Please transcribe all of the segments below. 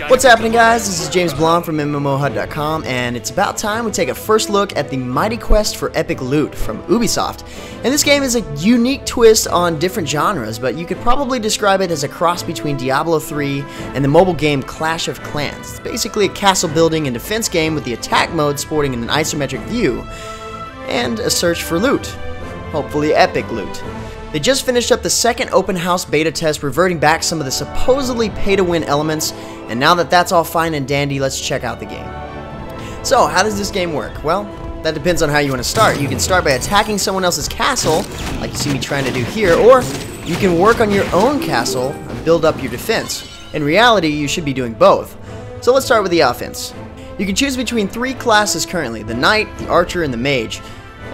What's happening, guys? This is James Blom from MMOHuts.com, and it's about time we take a first look at the mighty quest for epic loot from Ubisoft. And this game is a unique twist on different genres, but you could probably describe it as a cross between Diablo 3 and the mobile game Clash of Clans. It's basically a castle building and defense game with the attack mode sporting an isometric view, and a search for loot. Hopefully epic loot. They just finished up the second open house beta test, reverting back some of the supposedly pay-to-win elements, and now that that's all fine and dandy, let's check out the game. So, how does this game work? Well, that depends on how you want to start. You can start by attacking someone else's castle, like you see me trying to do here, or you can work on your own castle and build up your defense. In reality, you should be doing both. So let's start with the offense. You can choose between three classes currently: the Knight, the Archer, and the Mage.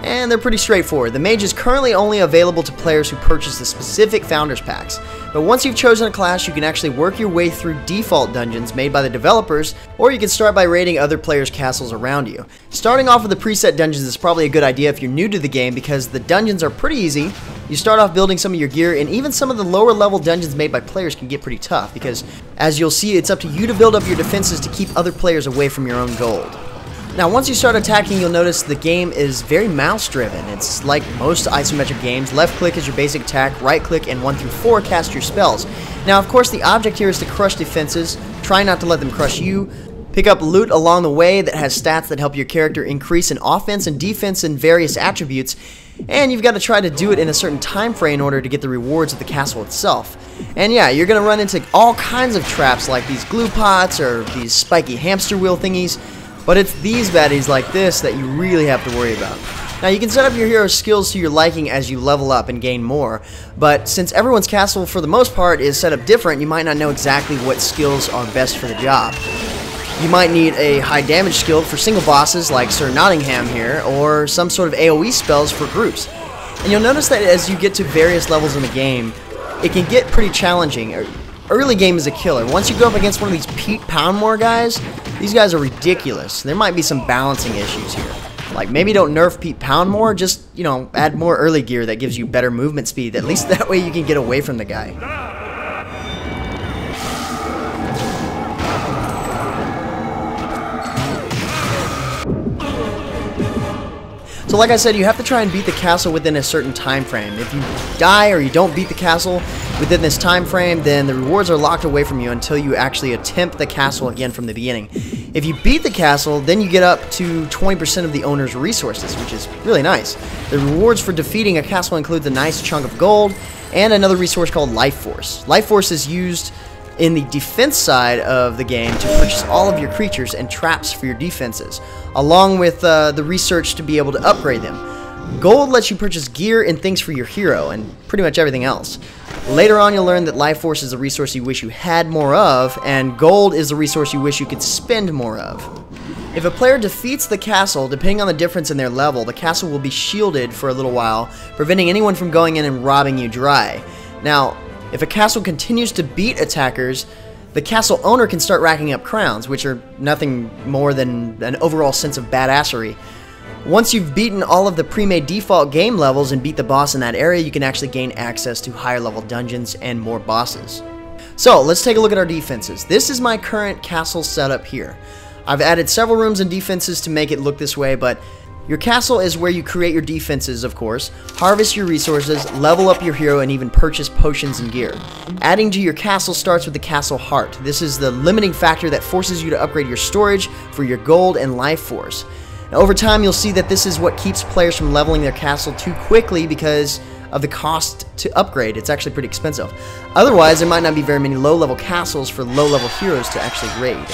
And they're pretty straightforward. The Mage is currently only available to players who purchase the specific Founders Packs. But once you've chosen a class, you can actually work your way through default dungeons made by the developers, or you can start by raiding other players' castles around you. Starting off with the preset dungeons is probably a good idea if you're new to the game, because the dungeons are pretty easy. You start off building some of your gear, and even some of the lower level dungeons made by players can get pretty tough, because as you'll see, it's up to you to build up your defenses to keep other players away from your own gold. Now, once you start attacking, you'll notice the game is very mouse-driven. It's like most isometric games. Left-click is your basic attack, right-click, and 1 through 4 cast your spells. Now, of course, the object here is to crush defenses. Try not to let them crush you. Pick up loot along the way that has stats that help your character increase in offense and defense and various attributes. And you've got to try to do it in a certain time frame in order to get the rewards of the castle itself. And yeah, you're going to run into all kinds of traps like these glue pots or these spiky hamster wheel thingies. But it's these baddies like this that you really have to worry about. Now, you can set up your hero's skills to your liking as you level up and gain more, but since everyone's castle for the most part is set up different, you might not know exactly what skills are best for the job. You might need a high damage skill for single bosses like Sir Nottingham here, or some sort of AoE spells for groups. And you'll notice that as you get to various levels in the game, it can get pretty challenging. Early game is a killer. Once you go up against one of these Pete Poundmore guys, these guys are ridiculous. There might be some balancing issues here. Like, maybe don't nerf Pete Poundmore, just, you know, add more early gear that gives you better movement speed. At least that way you can get away from the guy. So like I said, you have to try and beat the castle within a certain time frame. If you die or you don't beat the castle within this time frame, then the rewards are locked away from you until you actually attempt the castle again from the beginning. If you beat the castle, then you get up to 20% of the owner's resources, which is really nice. The rewards for defeating a castle includes a nice chunk of gold and another resource called Life Force. Life Force is used in the defense side of the game to purchase all of your creatures and traps for your defenses, along with the research to be able to upgrade them. Gold lets you purchase gear and things for your hero, and pretty much everything else. Later on, you'll learn that Life Force is a resource you wish you had more of, and gold is a resource you wish you could spend more of. If a player defeats the castle, depending on the difference in their level, the castle will be shielded for a little while, preventing anyone from going in and robbing you dry. Now, if a castle continues to beat attackers, the castle owner can start racking up crowns, which are nothing more than an overall sense of badassery. Once you've beaten all of the pre-made default game levels and beat the boss in that area, you can actually gain access to higher level dungeons and more bosses. So, let's take a look at our defenses. This is my current castle setup here. I've added several rooms and defenses to make it look this way, but your castle is where you create your defenses, of course, harvest your resources, level up your hero, and even purchase potions and gear. Adding to your castle starts with the castle heart. This is the limiting factor that forces you to upgrade your storage for your gold and life force. Now, over time, you'll see that this is what keeps players from leveling their castle too quickly because of the cost to upgrade. It's actually pretty expensive. Otherwise, there might not be very many low-level castles for low-level heroes to actually raid.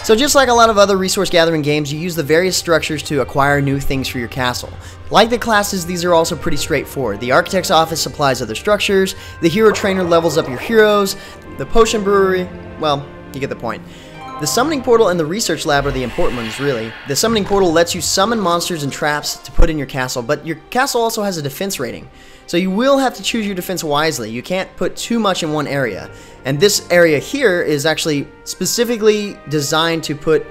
So just like a lot of other resource gathering games, you use the various structures to acquire new things for your castle. Like the classes, these are also pretty straightforward. The Architect's Office supplies other structures, the Hero Trainer levels up your heroes, the Potion Brewery, well, you get the point. The Summoning Portal and the Research Lab are the important ones, really. The Summoning Portal lets you summon monsters and traps to put in your castle, but your castle also has a defense rating. So you will have to choose your defense wisely. You can't put too much in one area. And this area here is actually specifically designed to put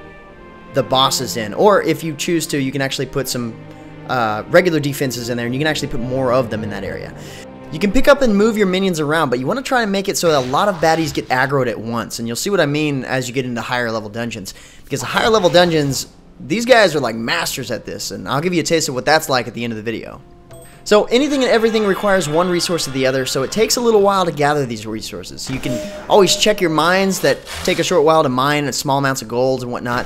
the bosses in. Or if you choose to, you can actually put some regular defenses in there, and you can actually put more of them in that area. You can pick up and move your minions around, but you want to try and make it so that a lot of baddies get aggroed at once, and you'll see what I mean as you get into higher level dungeons. Because the higher level dungeons, these guys are like masters at this, and I'll give you a taste of what that's like at the end of the video. So anything and everything requires one resource or the other, so it takes a little while to gather these resources. You can always check your mines that take a short while to mine at small amounts of gold and whatnot.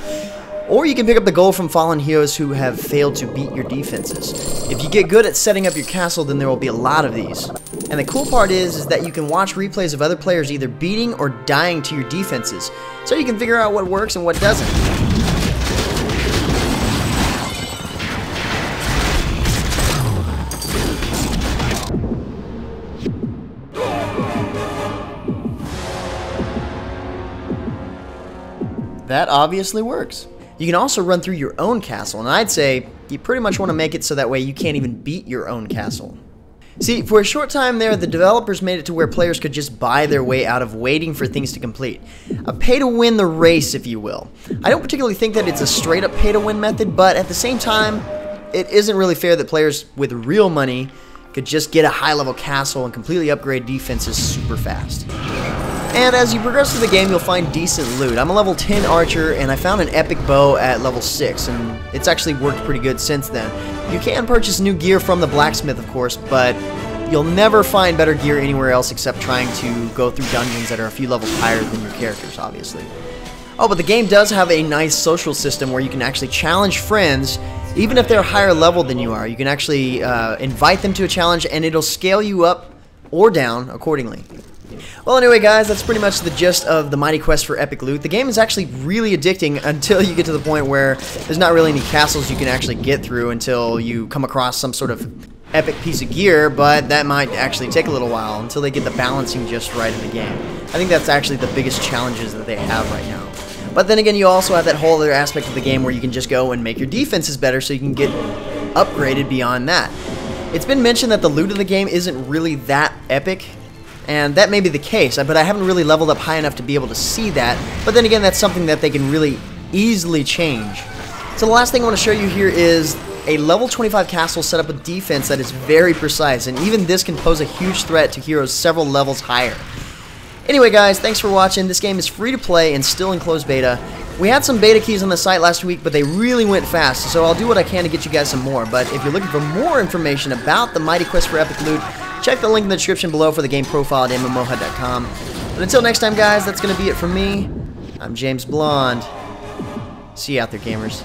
Or you can pick up the gold from fallen heroes who have failed to beat your defenses. If you get good at setting up your castle, then there will be a lot of these. And the cool part is that you can watch replays of other players either beating or dying to your defenses, so you can figure out what works and what doesn't. That obviously works. You can also run through your own castle, and I'd say you pretty much want to make it so that way you can't even beat your own castle. See, for a short time there, the developers made it to where players could just buy their way out of waiting for things to complete. A pay-to-win the race, if you will. I don't particularly think that it's a straight-up pay-to-win method, but at the same time, it isn't really fair that players with real money could just get a high-level castle and completely upgrade defenses super fast. And as you progress through the game, you'll find decent loot. I'm a level 10 archer, and I found an epic bow at level 6, and it's actually worked pretty good since then. You can purchase new gear from the blacksmith, of course, but you'll never find better gear anywhere else except trying to go through dungeons that are a few levels higher than your characters, obviously. Oh, but the game does have a nice social system where you can actually challenge friends, even if they're higher level than you are. You can actually invite them to a challenge, and it'll scale you up or down accordingly. Well, anyway, guys, that's pretty much the gist of the mighty quest for epic loot. The game is actually really addicting until you get to the point where there's not really any castles you can actually get through until you come across some sort of epic piece of gear, but that might actually take a little while until they get the balancing just right in the game. I think that's actually the biggest challenges that they have right now. But then again, you also have that whole other aspect of the game where you can just go and make your defenses better so you can get upgraded beyond that. It's been mentioned that the loot of the game isn't really that epic, and that may be the case, but I haven't really leveled up high enough to be able to see that. But then again, that's something that they can really easily change. So the last thing I want to show you here is a level 25 castle set up with defense that is very precise, and even this can pose a huge threat to heroes several levels higher. Anyway, guys, thanks for watching. This game is free to play and still in closed beta. We had some beta keys on the site last week, but they really went fast, so I'll do what I can to get you guys some more. But if you're looking for more information about the mighty quest for epic loot, check the link in the description below for the game profile at MMOHut.com. But until next time, guys, that's going to be it from me. I'm James Blonde. See you out there, gamers.